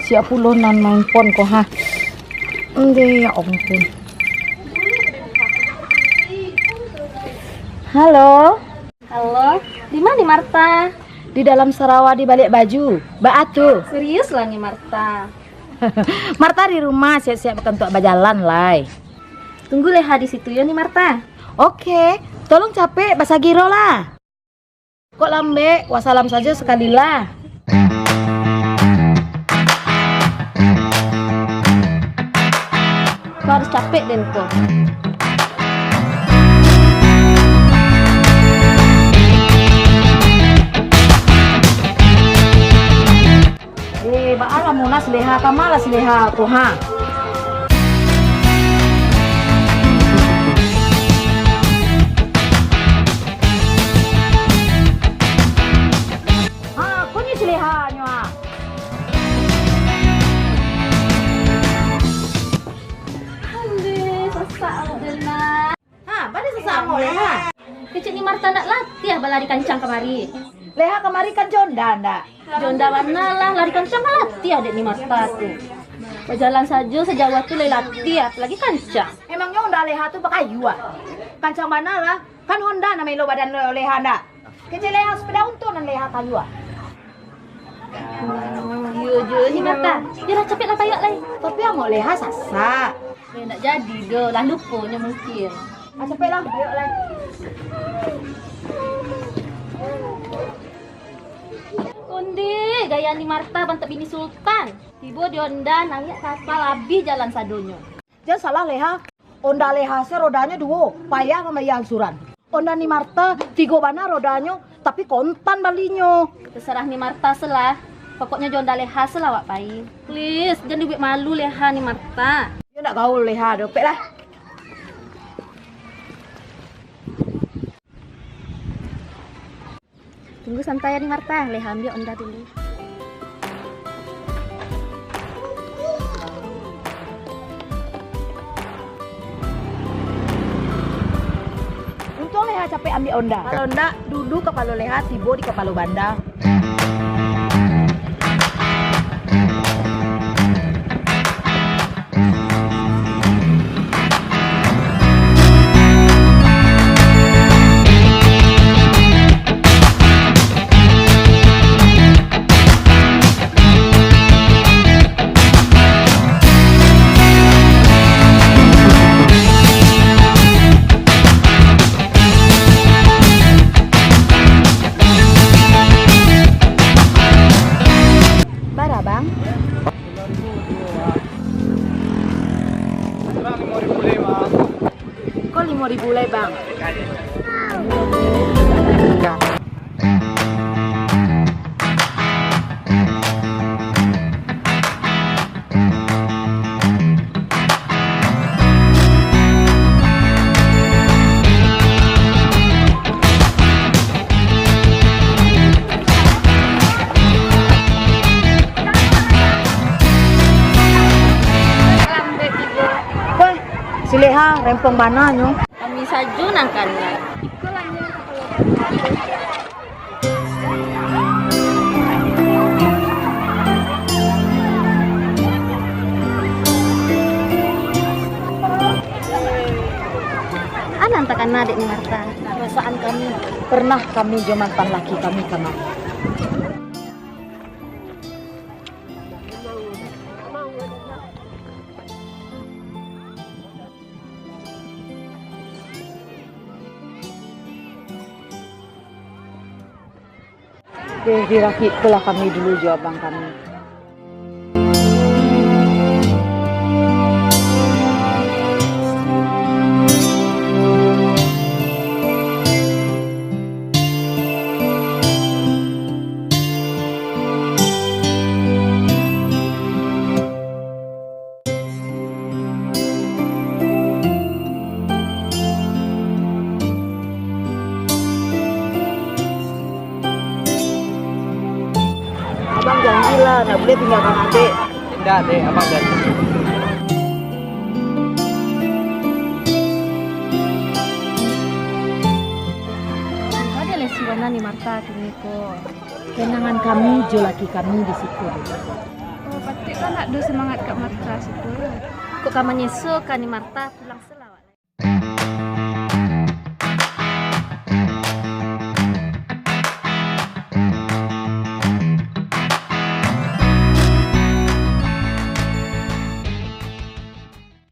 siap pulonan main pon kok ha. Ya ampun. Halo. Halo, di mana nih Marta? Di dalam Sarawak di balik baju. Atu. Serius lah nih Marta. Marta di rumah siap-siap untuk berjalan lai. Tunggu Leha di situ ya nih Marta. Oke, tolong capek bahasa giro lah. Kok lambe, wassalam saja sekalilah. Kau harus capek Den kok. Baala muna sileha kamala sileha ko ha. Kunyi sileha nyo ha. Hande, sesak Dena. Bani sesak mo leha. Kecil nih Marta nak latih balari kancang kemari. Leha kemari kan jonda ndak. Jonda mana lah lari kancang latih adik nih Marta tuh. Berjalan saja sejauh waktu latih apalagi kancang. Emangnya Honda leha tuh pakai ah. Kancang mana lah? Kan Honda namanya lo badan lo leha ndak. Kecil leha sepeda untung dan leha kayu ah. Yo nih Marta. Dia capek lah payah lah. Tapi yang mau leha sasa. Ya nak jadi do, lah lupanya mungkin. Capek lah, ayo lah. Undi, gaya ni Marta bantak bini sultan. Tiba di Honda nangis kapal habis jalan sadonyo. Jangan salah leha. Honda leha se rodanya dua, payah sama yang suran. Honda ni Marta tiga bana rodanya, tapi kontan balinyo. Terserah ni Marta selah. Pokoknya Honda leha selah wak pai. Please, jangan dibuat malu leha ni Marta. Dia nak gaul leha dopek lah. Tunggu santai ya nih Marta, leha ambil Honda dulu. Untung leha capek ambil Honda. Kalau ndak, duduk kepala leha, tiba di kepala banda. Kok 5.000 leh bang? Si leha rempong mana nyo? Kami saja nangkan lah. Anak takkan adik ni Marta. Perasaan kami pernah kami jomatan laki kami kemari. Dirakit pula kami dulu jawaban kami. Abang janjilah, nggak boleh tinggalkan adik. Tidak deh, abang janji. Ada lesi warna ni Marta kini ko. Kenangan kami, jo laki kami di situ. Oh, pati Kan ada semangat Kak Marta situ. Kok kamu nyesel kan ni Marta pulang selang.